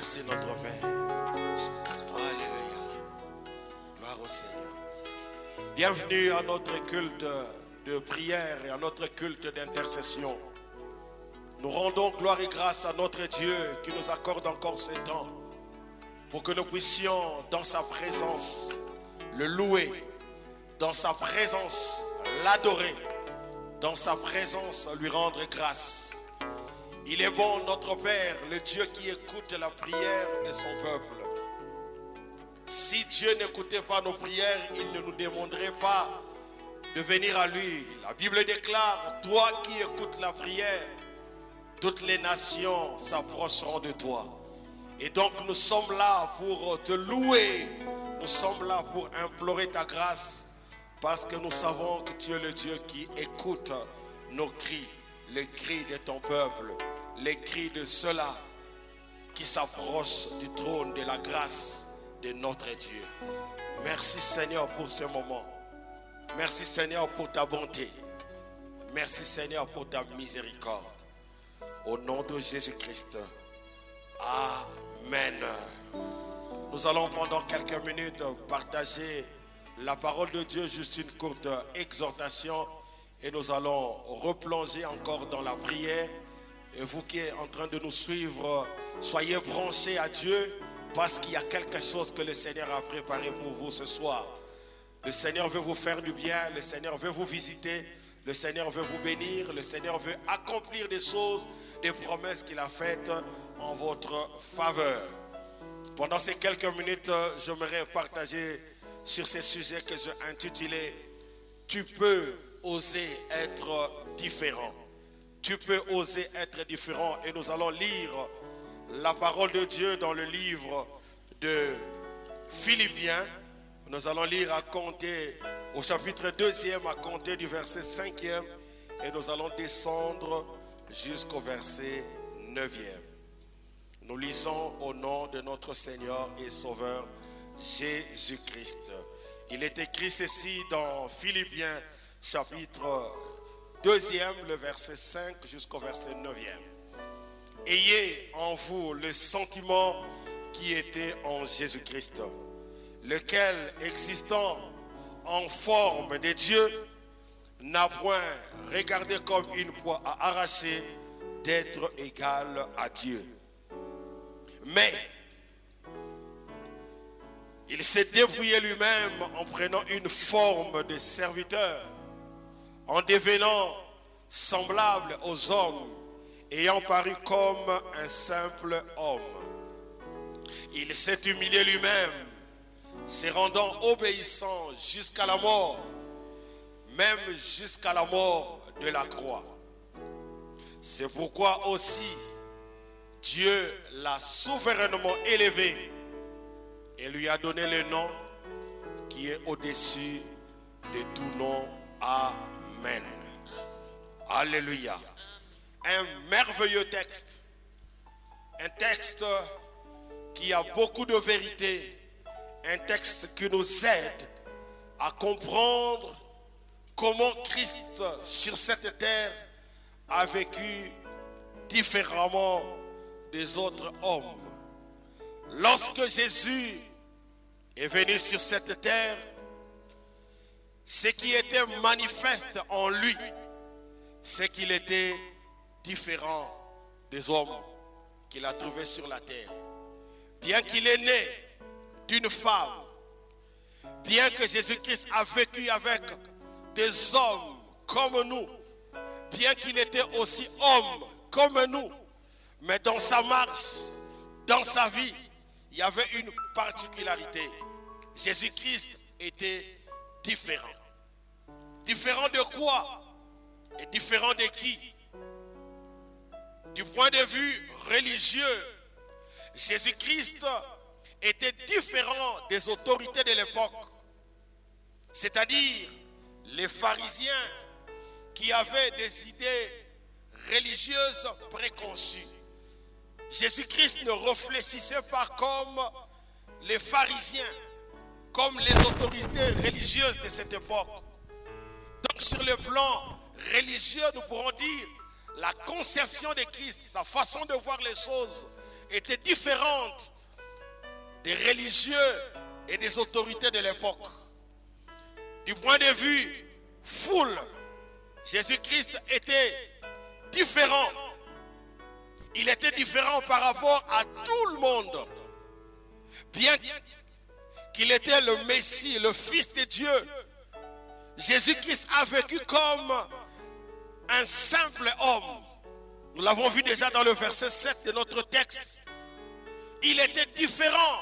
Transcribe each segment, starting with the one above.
Merci notre Père. Alléluia. Gloire au Seigneur. Bienvenue à notre culte de prière et à notre culte d'intercession. Nous rendons gloire et grâce à notre Dieu qui nous accorde encore ce temps pour que nous puissions dans sa présence le louer, dans sa présence l'adorer, dans sa présence lui rendre grâce. Il est bon, notre Père, le Dieu qui écoute la prière de son peuple. Si Dieu n'écoutait pas nos prières, il ne nous demanderait pas de venir à lui. La Bible déclare, toi qui écoutes la prière, toutes les nations s'approcheront de toi. Et donc nous sommes là pour te louer, nous sommes là pour implorer ta grâce, parce que nous savons que tu es le Dieu qui écoute nos cris, les cris de ton peuple, les cris de ceux-là qui s'approchent du trône de la grâce de notre Dieu. Merci Seigneur pour ce moment. Merci Seigneur pour ta bonté. Merci Seigneur pour ta miséricorde. Au nom de Jésus-Christ. Amen. Nous allons pendant quelques minutes partager la parole de Dieu, juste une courte exhortation. Et nous allons replonger encore dans la prière. Et vous qui êtes en train de nous suivre, soyez branchés à Dieu, parce qu'il y a quelque chose que le Seigneur a préparé pour vous ce soir. Le Seigneur veut vous faire du bien, le Seigneur veut vous visiter, le Seigneur veut vous bénir, le Seigneur veut accomplir des choses, des promesses qu'il a faites en votre faveur. Pendant ces quelques minutes, j'aimerais partager sur ces sujets que j'ai intitulés « Tu peux oser être différent ». Tu peux oser être différent. Et nous allons lire la parole de Dieu dans le livre de Philippiens. Nous allons lire à compter au chapitre 2e, à compter du verset 5e. Et nous allons descendre jusqu'au verset 9e. Nous lisons au nom de notre Seigneur et Sauveur Jésus-Christ. Il est écrit ceci dans Philippiens chapitre 2e, le verset 5 jusqu'au verset 9e. Ayez en vous le sentiment qui était en Jésus-Christ, lequel, existant en forme de Dieu, n'a point regardé comme une proie à arracher d'être égal à Dieu. Mais il s'est dépouillé lui-même en prenant une forme de serviteur, en devenant semblable aux hommes, ayant paru comme un simple homme. Il s'est humilié lui-même, se rendant obéissant jusqu'à la mort, même jusqu'à la mort de la croix. C'est pourquoi aussi Dieu l'a souverainement élevé et lui a donné le nom qui est au-dessus de tout nom. Amen. Alléluia. Un merveilleux texte. Un texte qui a beaucoup de vérité. Un texte qui nous aide à comprendre comment Christ sur cette terre a vécu différemment des autres hommes. Lorsque Jésus est venu sur cette terre, ce qui était manifeste en lui, c'est qu'il était différent des hommes qu'il a trouvés sur la terre. Bien qu'il est né d'une femme, bien que Jésus-Christ a vécu avec des hommes comme nous, bien qu'il était aussi homme comme nous, mais dans sa marche, dans sa vie, il y avait une particularité. Jésus-Christ était différent. Différent de quoi? Et différent de qui? Du point de vue religieux, Jésus-Christ était différent des autorités de l'époque. C'est-à-dire les pharisiens qui avaient des idées religieuses préconçues. Jésus-Christ ne réfléchissait pas comme les pharisiens, comme les autorités religieuses de cette époque. Donc sur le plan religieux, nous pourrons dire la conception de Christ, sa façon de voir les choses était différente des religieux et des autorités de l'époque. Du point de vue foule, Jésus-Christ était différent. Il était différent par rapport à tout le monde. Bien qu'il était le Messie, le Fils de Dieu, Jésus-Christ a vécu comme un simple homme. Nous l'avons vu déjà dans le verset 7 de notre texte. Il était différent.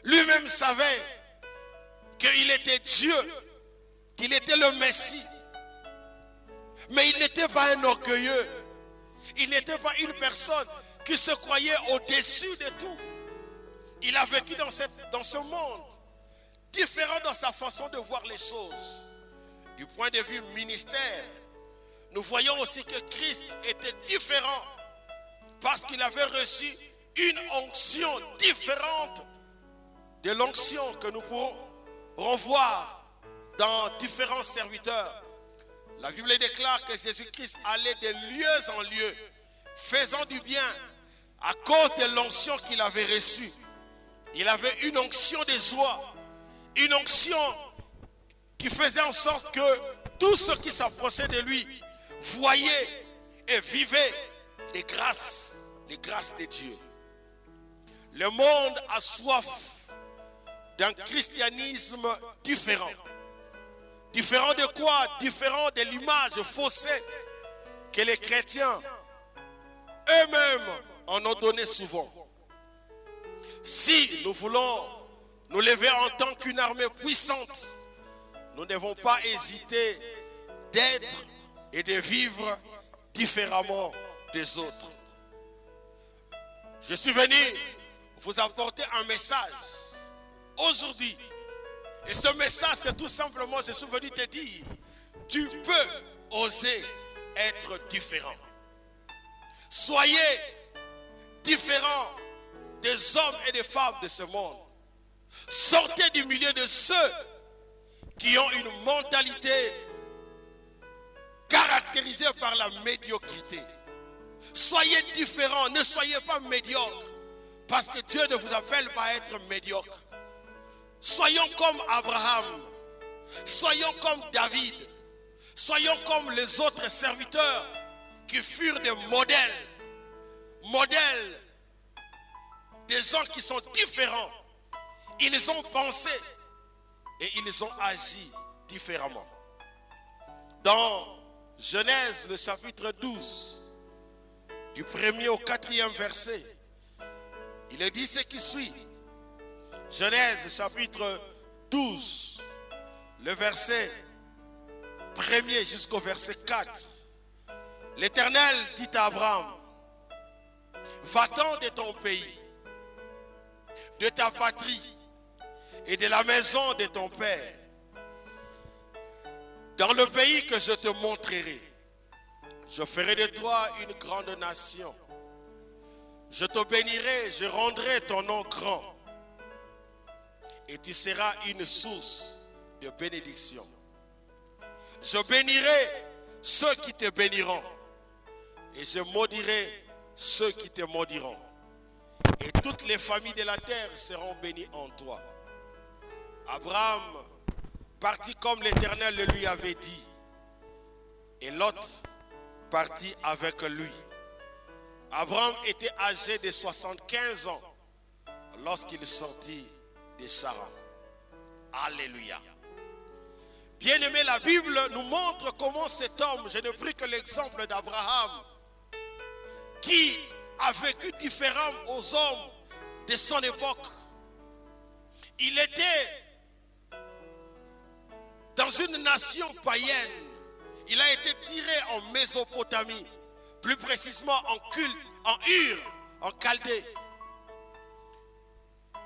Lui-même savait qu'il était Dieu, qu'il était le Messie. Mais il n'était pas un orgueilleux. Il n'était pas une personne qui se croyait au-dessus de tout. Il a vécu dans ce monde, différent dans sa façon de voir les choses. Du point de vue ministère, nous voyons aussi que Christ était différent parce qu'il avait reçu une onction différente de l'onction que nous pourrons voir dans différents serviteurs. La Bible déclare que Jésus-Christ allait de lieu en lieu, faisant du bien à cause de l'onction qu'il avait reçue. Il avait une onction de joie, une onction qui faisait en sorte que tous ceux qui s'approchaient de lui voyaient et vivaient les grâces de Dieu. Le monde a soif d'un christianisme différent. Différent de quoi? Différent de l'image faussée que les chrétiens eux-mêmes en ont donné souvent. Si nous voulons nous lever en tant qu'une armée puissante, nous ne devons pas hésiter d'être et de vivre différemment des autres. Je suis venu vous apporter un message aujourd'hui. Et ce message, c'est tout simplement, je suis venu te dire, tu peux oser être différent. Soyez différents des hommes et des femmes de ce monde. Sortez du milieu de ceux qui ont une mentalité caractérisée par la médiocrité. Soyez différents, ne soyez pas médiocres, parce que Dieu ne vous appelle pas à être médiocre. Soyons comme Abraham, soyons comme David, soyons comme les autres serviteurs qui furent des modèles des gens qui sont différents. Ils ont pensé et ils ont agi différemment. Dans Genèse, le chapitre 12, du 1er au 4e verset, il est dit ce qui suit. Genèse chapitre 12, le verset 1er jusqu'au verset 4. L'Éternel dit à Abraham, va-t'en de ton pays, de ta patrie et de la maison de ton père, dans le pays que je te montrerai. Je ferai de toi une grande nation. Je te bénirai, je rendrai ton nom grand. Et tu seras une source de bénédiction. Je bénirai ceux qui te béniront. Et je maudirai ceux qui te maudiront. Et toutes les familles de la terre seront bénies en toi. Abraham partit comme l'Éternel le lui avait dit. Et Lot partit avec lui. Abraham était âgé de 75 ans lorsqu'il sortit de Charan. Alléluia. Bien-aimé, la Bible nous montre comment cet homme, je n'ai pris que l'exemple d'Abraham, qui a vécu différent aux hommes de son époque. Il était dans une nation païenne. Il a été tiré en Mésopotamie, plus précisément en Ur, en Chaldée.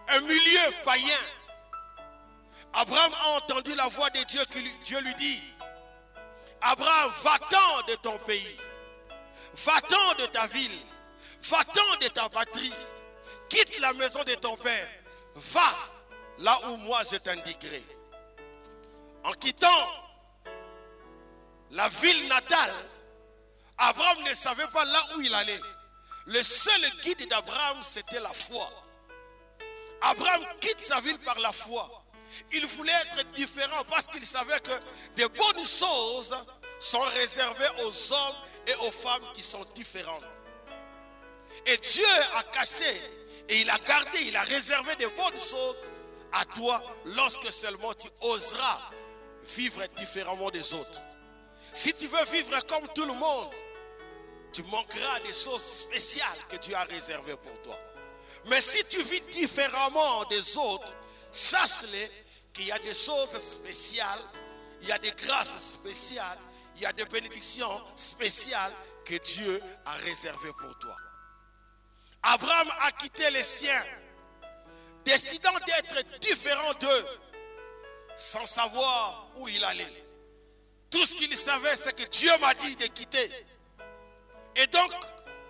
Un milieu païen. Abraham a entendu la voix de Dieu qui Dieu lui dit, Abraham, va-t'en de ton pays, va-t'en de ta ville, va-t'en de ta patrie, quitte la maison de ton père, va là où moi je t'indiquerai. En quittant la ville natale, Abraham ne savait pas là où il allait. Le seul guide d'Abraham, c'était la foi. Abraham quitte sa ville par la foi. Il voulait être différent parce qu'il savait que de bonnes choses sont réservées aux hommes et aux femmes qui sont différents. Et Dieu a caché et il a gardé, il a réservé de bonnes choses à toi lorsque seulement tu oseras vivre différemment des autres. Si tu veux vivre comme tout le monde, tu manqueras des choses spéciales que Dieu a réservées pour toi. Mais si tu vis différemment des autres, sache-le qu'il y a des choses spéciales, il y a des grâces spéciales, il y a des bénédictions spéciales que Dieu a réservées pour toi. Abraham a quitté les siens, décidant d'être différent d'eux, sans savoir où il allait. Tout ce qu'il savait, c'est que Dieu m'a dit de quitter. Et donc,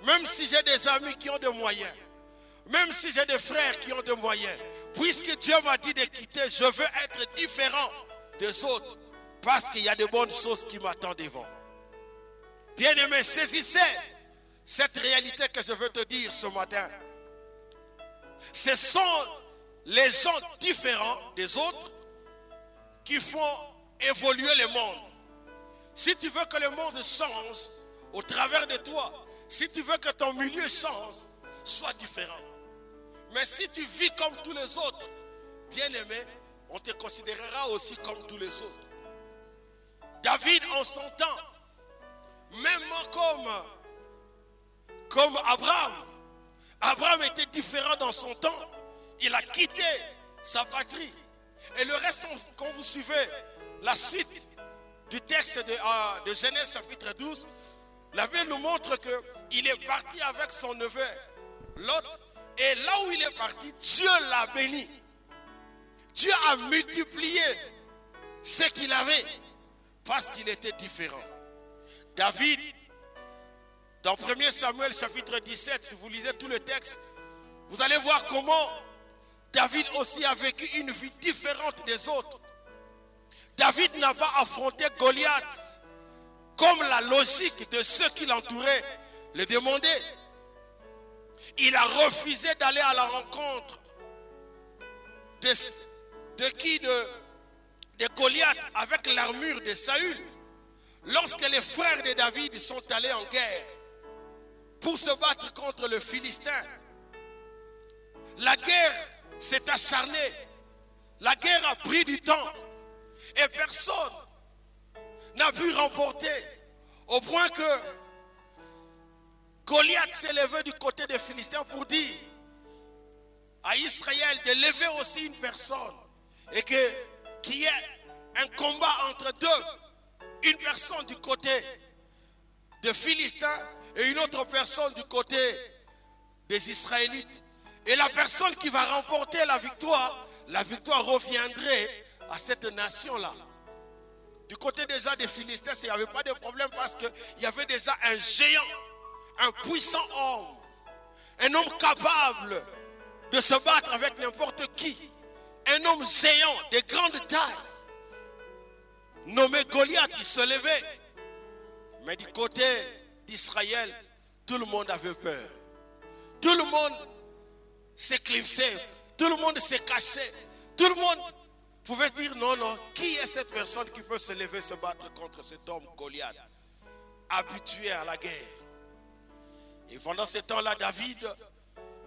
même si j'ai des amis qui ont des moyens, même si j'ai des frères qui ont des moyens, puisque Dieu m'a dit de quitter, je veux être différent des autres, parce qu'il y a de bonnes choses qui m'attendent devant. Bien-aimé, saisissez cette réalité que je veux te dire ce matin. Ce sont les gens différents des autres qui font évoluer le monde. Si tu veux que le monde change au travers de toi, si tu veux que ton milieu change, sois différent. Mais si tu vis comme tous les autres, bien-aimé, on te considérera aussi comme tous les autres. David, en son temps, même comme Abraham était différent dans son temps. Il a quitté sa patrie. Et le reste, quand vous suivez la suite du texte de Genèse chapitre 12, la Bible nous montre qu'il est parti avec son neveu Lot. Et là où il est parti, Dieu l'a béni. Dieu a multiplié ce qu'il avait parce qu'il était différent. David, dans 1 Samuel chapitre 17, si vous lisez tout le texte, vous allez voir comment David aussi a vécu une vie différente des autres. David n'a pas affronté Goliath comme la logique de ceux qui l'entouraient le demandait. Il a refusé d'aller à la rencontre de Goliath avec l'armure de Saül. Lorsque les frères de David sont allés en guerre pour se battre contre le Philistin, la guerre s'est acharnée. La guerre a pris du temps et personne n'a pu remporter, au point que Goliath s'est levé du côté des Philistins pour dire à Israël de lever aussi une personne et qu'il y ait un combat entre deux. Une personne du côté des Philistins et une autre personne du côté des Israélites. Et la personne qui va remporter la victoire reviendrait à cette nation-là. Du côté déjà des Philistins, il n'y avait pas de problème parce qu'il y avait déjà un géant, un puissant homme, un homme capable de se battre avec n'importe qui, un homme géant de grande taille, nommé Goliath. Il se levait. Mais du côté d'Israël, tout le monde avait peur. Tout le monde s'éclipsait. Tout le monde s'est caché. Tout le monde pouvait se dire non, qui est cette personne qui peut se lever, se battre contre cet homme Goliath, habitué à la guerre. Et pendant ce temps-là, David,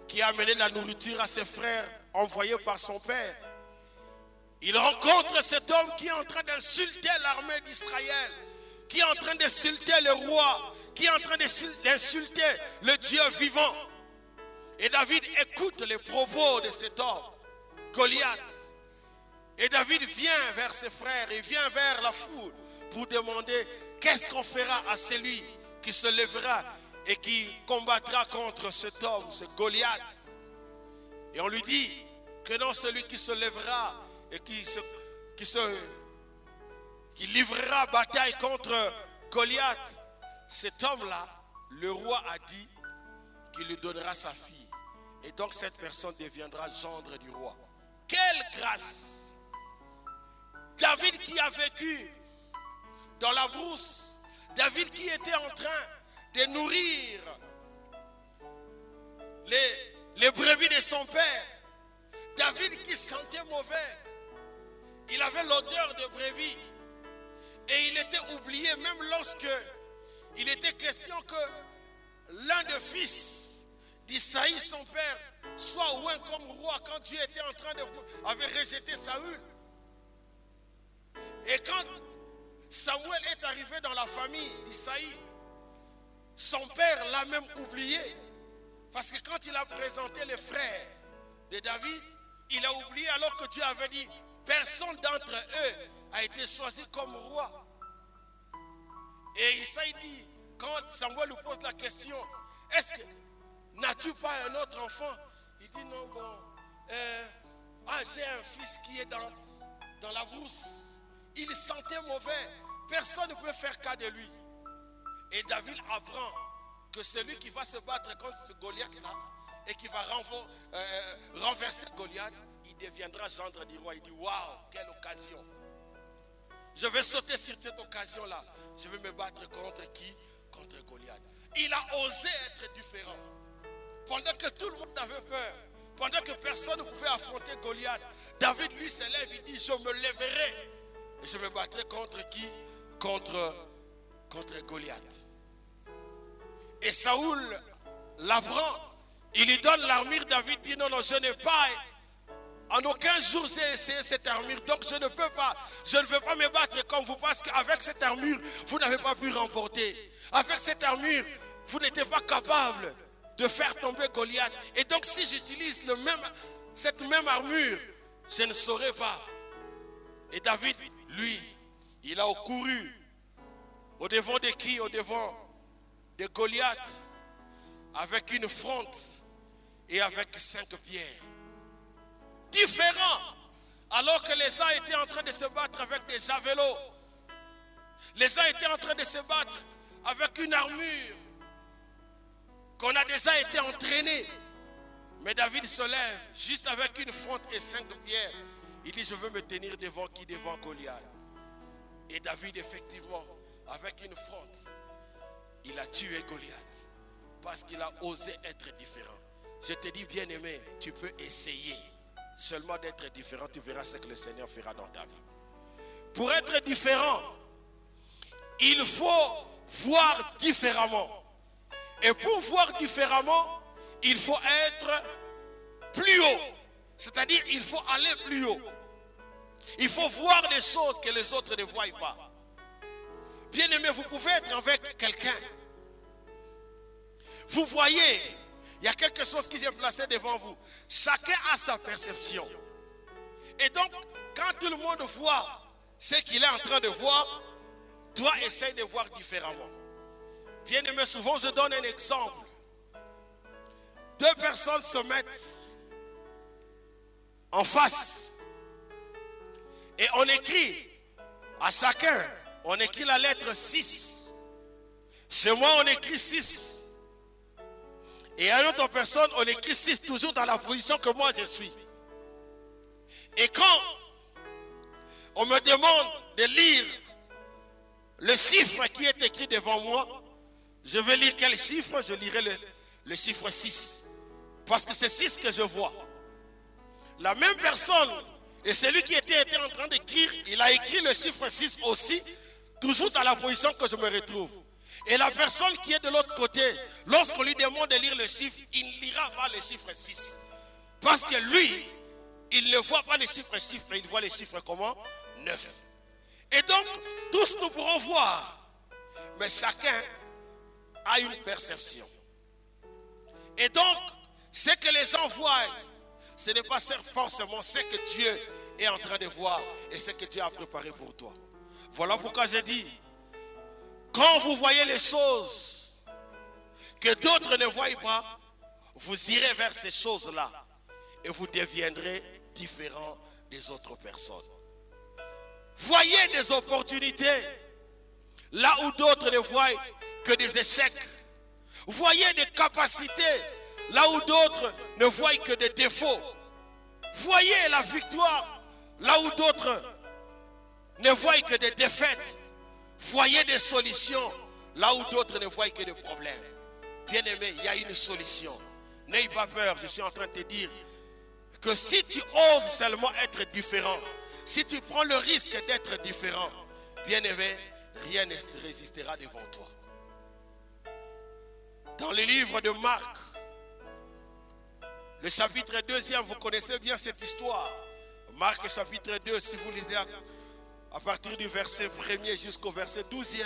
qui a amené la nourriture à ses frères, envoyés par son père, il rencontre cet homme qui est en train d'insulter l'armée d'Israël, qui est en train d'insulter le roi, qui est en train d'insulter le Dieu vivant. Et David écoute les propos de cet homme, Goliath. Et David vient vers ses frères, il vient vers la foule pour demander qu'est-ce qu'on fera à celui qui se lèvera et qui combattra contre cet homme, ce Goliath. Et on lui dit que non, celui qui se lèvera et qui livrera bataille contre Goliath, cet homme-là, le roi a dit qu'il lui donnera sa fille. Et donc cette personne deviendra gendre du roi. Quelle grâce! David qui a vécu dans la brousse, David qui était en train de nourrir les brebis de son père. David qui sentait mauvais. Il avait l'odeur de brebis. Et il était oublié même lorsque il était question que l'un des fils d'Isaïe, son père, soit oint comme roi quand Dieu était en train avait rejeté Saül. Et quand Samuel est arrivé dans la famille d'Isaïe, son père l'a même oublié. Parce que quand il a présenté les frères de David, il a oublié alors que Dieu avait dit, personne d'entre eux a été choisi comme roi. Et Isaïe dit, quand Samuel lui pose la question, est-ce que n'as-tu pas un autre enfant? Il dit non, bon, j'ai un fils qui est dans la brousse. Il sentait mauvais. Personne ne peut faire cas de lui. Et David apprend que celui qui va se battre contre ce Goliath-là et qui va renverser Goliath, il deviendra gendre du roi. Il dit, waouh, quelle occasion. Je vais sauter sur cette occasion-là. Je vais me battre contre qui? Contre Goliath. Il a osé être différent. Pendant que tout le monde avait peur, pendant que personne ne pouvait affronter Goliath, David lui se lève, il dit, je me lèverai et je me battrai contre qui? Contre Goliath. Et Saoul l'apprend, il lui donne l'armure. David dit, non, je n'ai pas, en aucun jour j'ai essayé cette armure, donc je ne peux pas, je ne veux pas me battre comme vous, parce qu'avec cette armure, vous n'avez pas pu remporter. Avec cette armure, vous n'étiez pas capable de faire tomber Goliath. Et donc si j'utilise cette même armure, je ne saurais pas. Et David, lui, il a couru au devant de qui? Au devant de Goliath, avec une fronde et avec 5 pierres. Différent. Alors que les gens étaient en train de se battre avec des javelots. Les gens étaient en train de se battre avec une armure qu'on a déjà été entraîné. Mais David se lève juste avec une fronde et 5 pierres. Il dit, je veux me tenir devant qui? Devant Goliath. Et David, effectivement, avec une fronde, il a tué Goliath. Parce qu'il a osé être différent. Je te dis, bien aimé, tu peux essayer seulement d'être différent. Tu verras ce que le Seigneur fera dans ta vie. Pour être différent, il faut voir différemment. Et pour voir différemment, il faut être plus haut. C'est-à-dire, il faut aller plus haut. Il faut voir des choses que les autres ne voient pas. Bien aimé, vous pouvez être avec quelqu'un. Vous voyez, il y a quelque chose qui s'est placé devant vous. Chacun a sa perception. Et donc, quand tout le monde voit ce qu'il est en train de voir, toi, essaye de voir différemment. Bien aimé, souvent je donne un exemple. 2 personnes se mettent en face. Et on écrit à chacun, on écrit la lettre 6. Chez moi, on écrit 6. Et à une autre personne, on écrit 6, toujours dans la position que moi je suis. Et quand on me demande de lire le chiffre qui est écrit devant moi, je vais lire quel chiffre? Je lirai le chiffre 6. Parce que c'est 6 que je vois. La même personne, et celui qui était en train d'écrire, il a écrit le chiffre 6 aussi, toujours dans la position que je me retrouve. Et la personne qui est de l'autre côté, lorsqu'on lui demande de lire le chiffre, il ne lira pas le chiffre 6. Parce que lui, il ne voit pas les chiffres, il voit les chiffres comment? 9. Et donc, tous nous pourrons voir. Mais chacun a une perception. Et donc, ce que les gens voient, ce n'est pas forcément ce que Dieu est en train de voir et ce que Dieu a préparé pour toi. Voilà pourquoi j'ai dit, quand vous voyez les choses que d'autres ne voient pas, vous irez vers ces choses-là et vous deviendrez différent des autres personnes. Voyez des opportunités là où d'autres ne voient que des échecs. Voyez des capacités là où d'autres ne voient que des défauts. Voyez la victoire là où d'autres ne voient que des défaites. Voyez des solutions là où d'autres ne voient que des problèmes. Bien aimé, il y a une solution. N'aie pas peur, je suis en train de te dire que si tu oses seulement être différent, si tu prends le risque d'être différent, bien-aimé, rien ne résistera devant toi. Dans le livre de Marc, le chapitre 2, vous connaissez bien cette histoire. Marc chapitre 2, si vous lisez à partir du verset 1er jusqu'au verset 12e,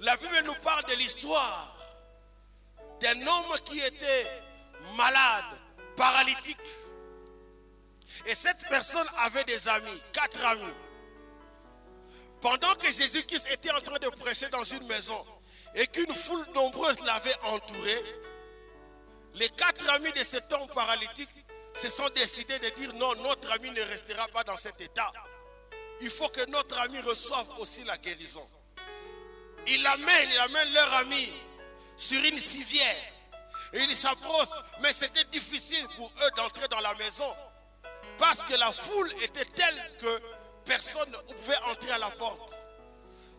la Bible nous parle de l'histoire d'un homme qui était malade, paralytique. Et cette personne avait des amis, 4 amis. Pendant que Jésus-Christ était en train de prêcher dans une maison et qu'une foule nombreuse l'avait entouré, les 4 amis de cet homme paralytique se sont décidés de dire non, notre ami ne restera pas dans cet état. Il faut que notre ami reçoive aussi la guérison. Ils amènent leur ami sur une civière et ils s'approchent, mais c'était difficile pour eux d'entrer dans la maison parce que la foule était telle que personne ne pouvait entrer à la porte.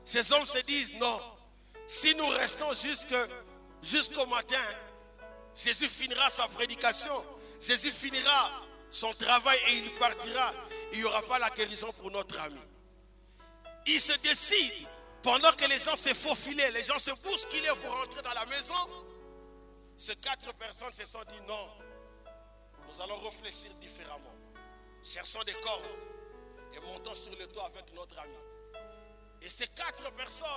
Ces hommes se disent non, si nous restons jusqu'au matin, Jésus finira sa prédication, Jésus finira son travail et il partira. Il n'y aura pas la guérison pour notre ami. Il se décide, pendant que les gens se faufilaient, les gens se bousculaient pour rentrer dans la maison, ces 4 personnes se sont dit non, nous allons réfléchir différemment. Cherchons des cordes et montons sur le toit avec notre ami. Et ces 4 personnes,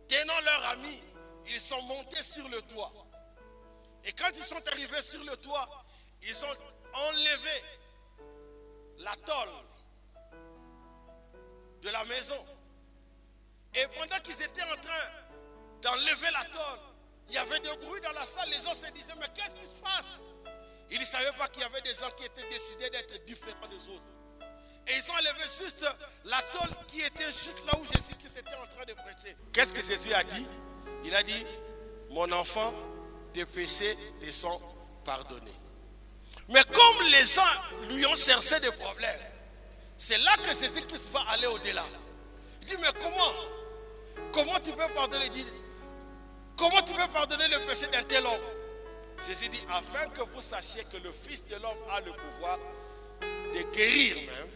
tenant leur ami, ils sont montés sur le toit. Et quand ils sont arrivés sur le toit, ils ont enlevé la tôle de la maison. Et pendant qu'ils étaient en train d'enlever la tôle, il y avait des bruits dans la salle. Les gens se disaient, mais qu'est-ce qui se passe? Ils ne savaient pas qu'il y avait des gens qui étaient décidés d'être différents des autres. Et ils ont enlevé juste la tôle qui était juste là où Jésus-Christ était en train de prêcher. Qu'est-ce que Jésus a dit? Il a dit, mon enfant, tes péchés te sont pardonnés. Mais comme les gens lui ont cherché des problèmes, c'est là que Jésus-Christ va aller au-delà. Il dit, mais comment tu peux pardonner? Il dit, comment tu peux pardonner le péché d'un tel homme? Jésus dit, afin que vous sachiez que le Fils de l'homme a le pouvoir de guérir même.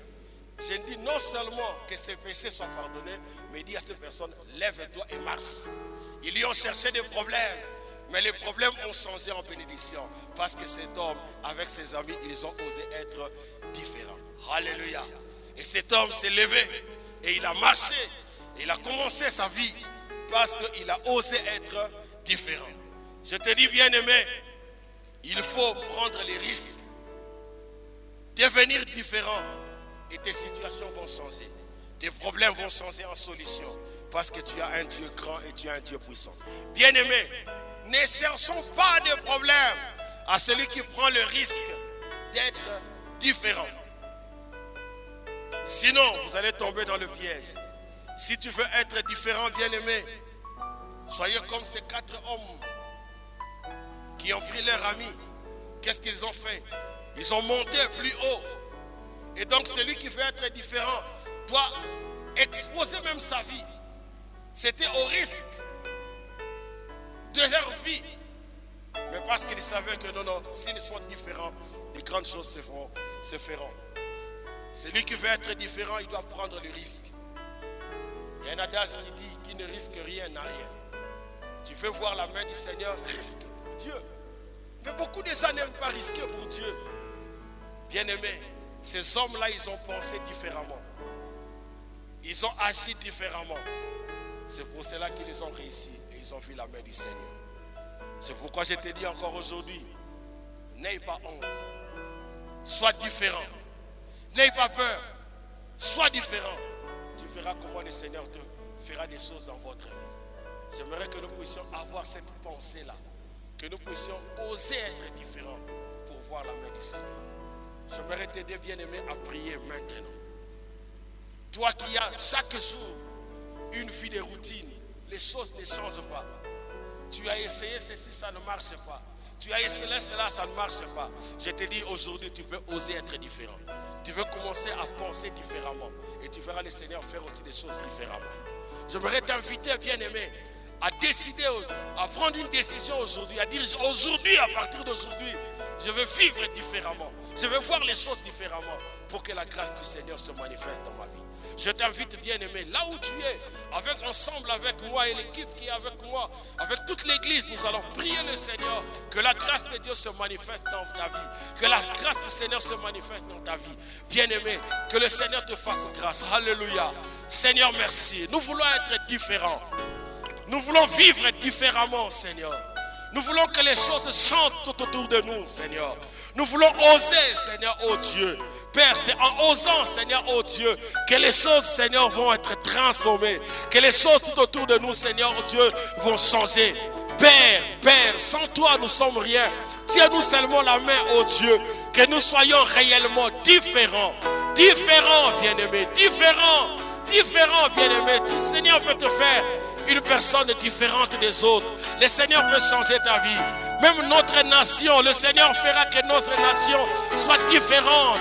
Je dis non seulement que ses péchés soient pardonnés, mais il dit à cette personne, lève-toi et marche. Ils lui ont cherché des problèmes, mais les problèmes ont changé en bénédiction. Parce que cet homme, avec ses amis, ils ont osé être différents. Alléluia. Et cet homme s'est levé et il a marché. Il a commencé sa vie parce qu'il a osé être différent. Je te dis, bien-aimé, il faut prendre les risques, devenir différent et tes situations vont changer. Tes problèmes vont changer en solution parce que tu as un Dieu grand et tu as un Dieu puissant. Bien-aimé, ne cherchons pas de problème à celui qui prend le risque d'être différent. Sinon, vous allez tomber dans le piège. Si tu veux être différent, bien-aimé, soyez comme ces 4 hommes qui ont pris leur ami. Qu'est-ce qu'ils ont fait? Ils ont monté plus haut. Et donc celui qui veut être différent doit exposer même sa vie. C'était au risque de leur vie. Mais parce qu'ils savaient que non, s'ils sont différents, les grandes choses se feront. Celui qui veut être différent, il doit prendre le risque. Il y a un adage qui dit, qui ne risque rien n'a rien. Tu veux voir la main du Seigneur, risque pour Dieu. Mais beaucoup de gens n'aiment pas risquer pour Dieu. Bien-aimés, ces hommes-là, ils ont pensé différemment. Ils ont agi différemment. C'est pour cela qu'ils ont réussi et ils ont vu la main du Seigneur. C'est pourquoi je te dis encore aujourd'hui, n'aie pas honte. Sois différent. N'aie pas peur. Sois différent. Tu verras comment le Seigneur te fera des choses dans votre vie. J'aimerais que nous puissions avoir cette pensée-là. Que nous puissions oser être différents pour voir la main du Seigneur. J'aimerais t'aider, bien-aimé, à prier maintenant. Toi qui as chaque jour une vie de routine, les choses ne changent pas. Tu as essayé ceci, ça ne marche pas. Tu as essayé cela, ça ne marche pas. Je te dis aujourd'hui, tu peux oser être différent. Tu veux commencer à penser différemment. Et tu verras le Seigneur faire aussi des choses différemment. J'aimerais t'inviter, bien-aimé, à décider, à prendre une décision aujourd'hui, à dire aujourd'hui, à partir d'aujourd'hui, je veux vivre différemment. Je veux voir les choses différemment pour que la grâce du Seigneur se manifeste dans ma vie. Je t'invite, bien-aimé, là où tu es, ensemble avec moi et l'équipe qui est avec moi, avec toute l'église, nous allons prier le Seigneur, que la grâce de Dieu se manifeste dans ta vie, que la grâce du Seigneur se manifeste dans ta vie. Bien-aimé, que le Seigneur te fasse grâce. Alléluia. Seigneur, merci. Nous voulons être différents. Nous voulons vivre différemment, Seigneur. Nous voulons que les choses chantent tout autour de nous, Seigneur. Nous voulons oser, Seigneur, oh Dieu. Père, c'est en osant, Seigneur, oh Dieu, que les choses, Seigneur, vont être transformées. Que les choses tout autour de nous, Seigneur, oh Dieu, vont changer. Père, sans toi, nous sommes rien. Tiens-nous seulement la main, oh Dieu, que nous soyons réellement différents. Différents, bien-aimés, différents, bien-aimés. Le Seigneur peut te faire une personne différente des autres. Le Seigneur peut changer ta vie. Même notre nation, le Seigneur fera que notre nation soit différente.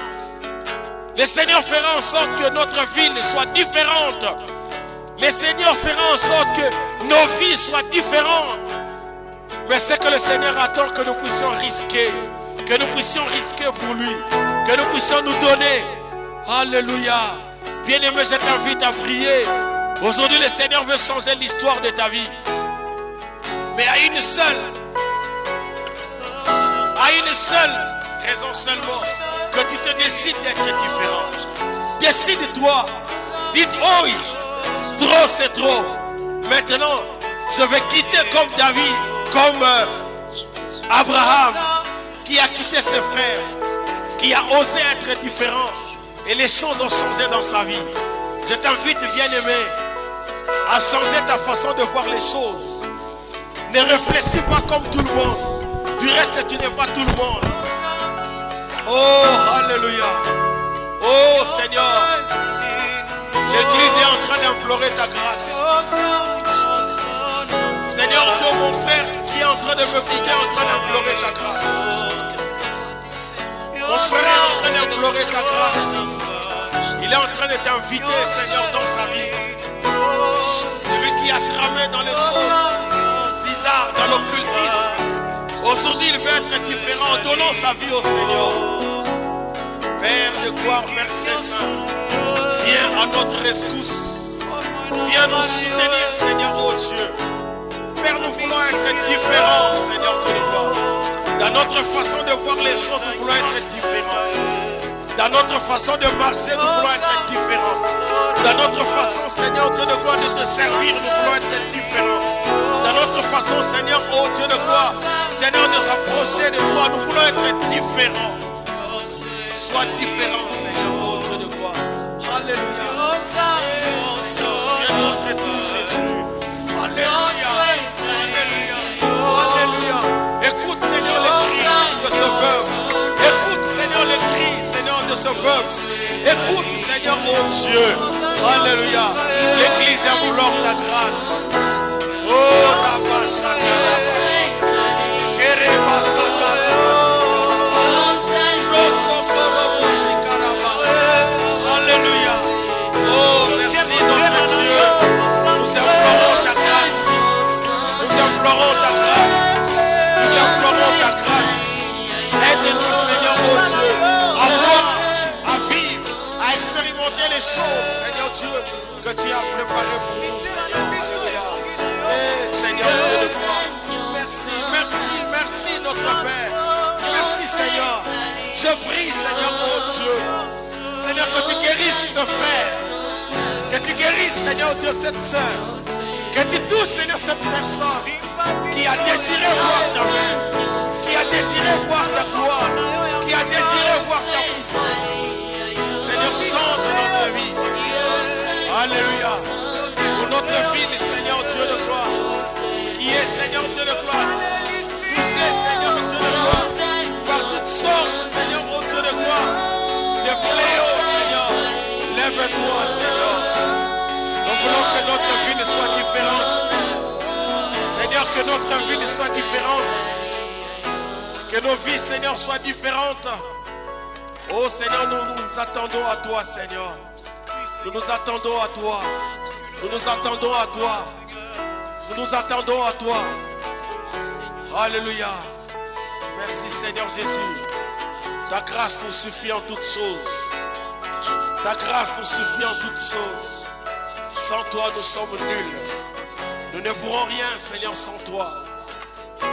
Le Seigneur fera en sorte que notre ville soit différente. Le Seigneur fera en sorte que nos vies soient différentes. Mais c'est que le Seigneur attend que nous puissions risquer. Que nous puissions risquer pour lui. Que nous puissions nous donner. Alléluia. Bien-aimé, je t'invite à prier. Aujourd'hui, le Seigneur veut changer l'histoire de ta vie. Mais à une seule raison seulement, que tu te décides d'être différent. Décide-toi. Dites, oh oui, trop c'est trop. Maintenant, je vais quitter comme David, comme Abraham, qui a quitté ses frères, qui a osé être différent. Et les choses ont changé dans sa vie. Je t'invite, bien-aimé, à changer ta façon de voir les choses. Ne réfléchis pas comme tout le monde. Du reste, tu n'es pas tout le monde. Oh, alléluia. Oh, Seigneur. L'église est en train d'implorer ta grâce. Seigneur Dieu, mon frère qui est en train de m'écouter, est en train d'implorer ta grâce. Mon frère est en train d'implorer ta grâce. Il est en train de t'inviter, Seigneur, dans sa vie. Celui qui a tramé dans les choses bizarres, dans l'occultisme. Aujourd'hui, il veut être différent en donnant sa vie au Seigneur. Père de gloire, Père très saint, viens à notre rescousse. Viens nous soutenir, Seigneur, oh Dieu. Père, nous voulons être différents, Seigneur, Dieu de gloire. Dans notre façon de voir les choses, nous voulons être différents. Dans notre façon de marcher, nous voulons être différents. Dans notre façon, Seigneur, Dieu de gloire, de te servir, nous voulons être différents. Dans notre façon, Seigneur, oh Dieu de gloire, Seigneur, de s'approcher de toi, nous voulons être différents. Sois différent, Seigneur, oh Dieu de gloire. Alléluia. Tu es notre tout, Jésus. Alléluia. Alléluia. Alléluia. Écoute, Seigneur, les cris de ce peuple. Écoute, Seigneur, les cris, Seigneur, de ce peuple. Écoute, Seigneur, oh Dieu. Alléluia. L'église implore ta grâce. Oh, Rabba Shaka. Kereba Shaka. Alléluia. Oh, merci notre Dieu. Nous implorons ta grâce. Nous implorons ta grâce. Nous implorons ta grâce. Aide-nous, Seigneur, oh Dieu, à voir, à vivre, à expérimenter les choses, Seigneur Dieu, que tu as préparées pour nous, Seigneur. Alléluia. Eh, Seigneur Dieu de gloire. Merci, merci, merci, notre Père. Merci, Seigneur. Je prie, Seigneur, oh Dieu. Seigneur, que tu guérisses ce frère. Que tu guérisses, Seigneur, Dieu, cette soeur. Que tu touches, Seigneur, cette personne qui a désiré voir ta main, qui a désiré voir ta gloire, qui a désiré voir ta puissance. Seigneur, change notre vie. Alléluia. Pour notre ville, Seigneur, Dieu de gloire, qui est, Seigneur, Dieu de gloire, touché, Seigneur, Dieu de gloire, par toutes sortes, Seigneur, oh Dieu de gloire, les fléaux, Seigneur, lève-toi, Seigneur. Nous voulons que notre vie soit différente. Seigneur, que notre vie soit différente. Que nos vies, Seigneur, soient différentes. Oh Seigneur, nous nous attendons à toi, Seigneur. Nous nous attendons à toi. Nous nous attendons à toi. Nous nous attendons à toi. Alléluia. Merci Seigneur Jésus. Ta grâce nous suffit en toutes choses. Ta grâce nous suffit en toutes choses. Sans toi, nous sommes nuls. Nous ne pourrons rien, Seigneur, sans toi.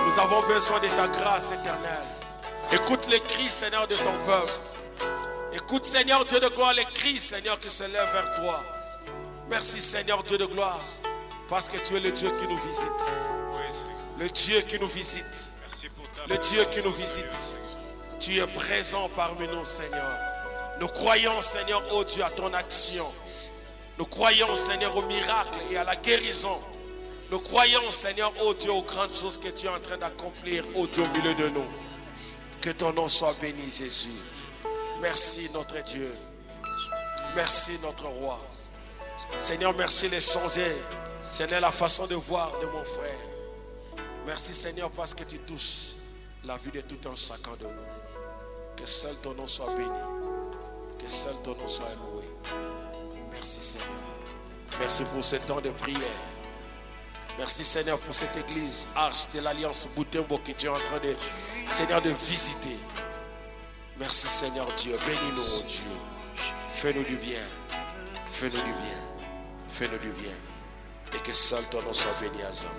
Nous avons besoin de ta grâce éternelle. Écoute les cris, Seigneur, de ton peuple. Écoute, Seigneur, Dieu de gloire, les cris, Seigneur, qui se lèvent vers toi. Merci, Seigneur, Dieu de gloire, parce que tu es le Dieu qui nous visite. Le Dieu qui nous visite. Le Dieu qui nous visite. Tu es présent parmi nous, Seigneur. Nous croyons, Seigneur, oh Dieu, à ton action. Nous croyons, Seigneur, au miracle et à la guérison. Nous croyons, Seigneur, oh Dieu, aux grandes choses que tu es en train d'accomplir, oh Dieu, au milieu de nous. Que ton nom soit béni, Jésus. Merci, notre Dieu. Merci, notre roi. Seigneur, merci les songes. Seigneur, la façon de voir de mon frère. Merci, Seigneur, parce que tu touches la vie de tout un chacun de nous. Que seul ton nom soit béni. Que seul ton nom soit loué. Merci, Seigneur. Merci pour ce temps de prière. Merci, Seigneur, pour cette église, Arche de l'Alliance Boutembo, que tu es en train de, Seigneur, de visiter. Merci, Seigneur Dieu. Bénis-nous, oh Dieu. Fais-nous du bien. Fais-nous du bien. Fais-nous du bien. Et que seul ton nom soit béni à jamais.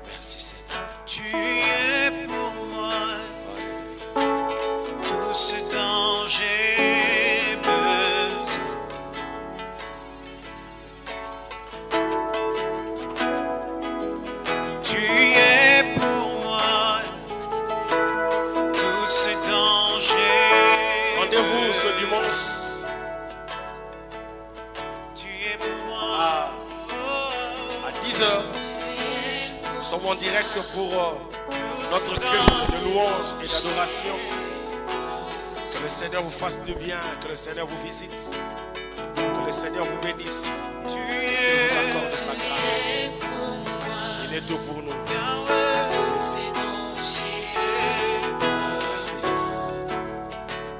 Merci, Seigneur. Tu es pour moi. Alléluia. Tout ce dont j'ai besoin. Tu es pour moi. Tout ce dont j'ai Rendez-vous ce dimanche. Tu es pour moi. À 10h. Nous sommes en direct pour notre culte de louange et d'adoration. Que le Seigneur vous fasse du bien, que le Seigneur vous visite, que le Seigneur vous bénisse, qu'il nous accorde sa grâce. Il est tout pour nous. Merci Jésus. Merci Jésus.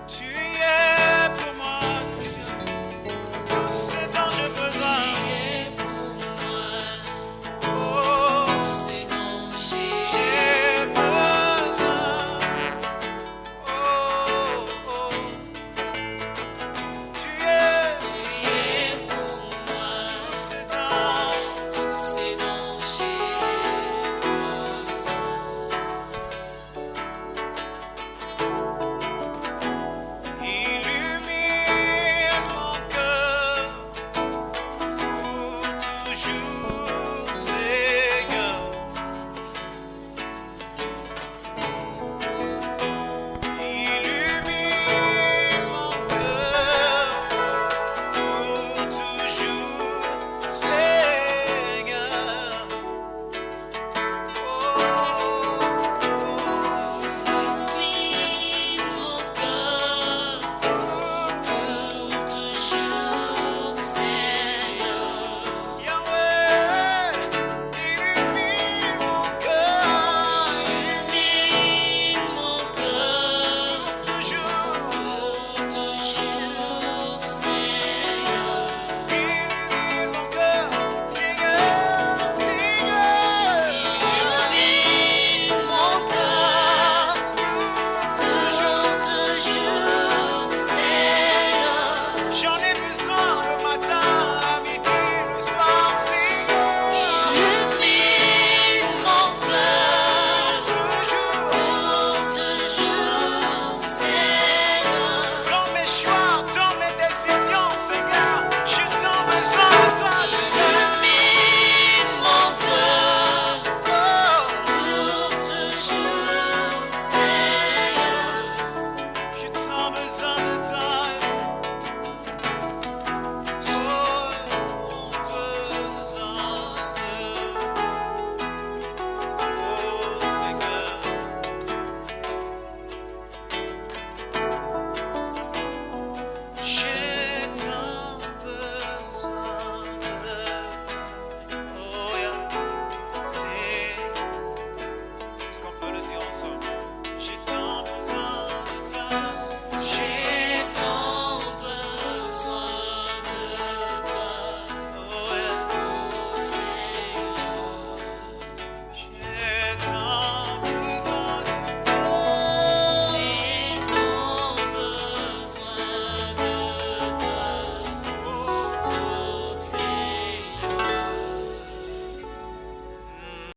Tu es pour moi. Merci Jésus. Tout ce dont j'ai besoin. ensemble.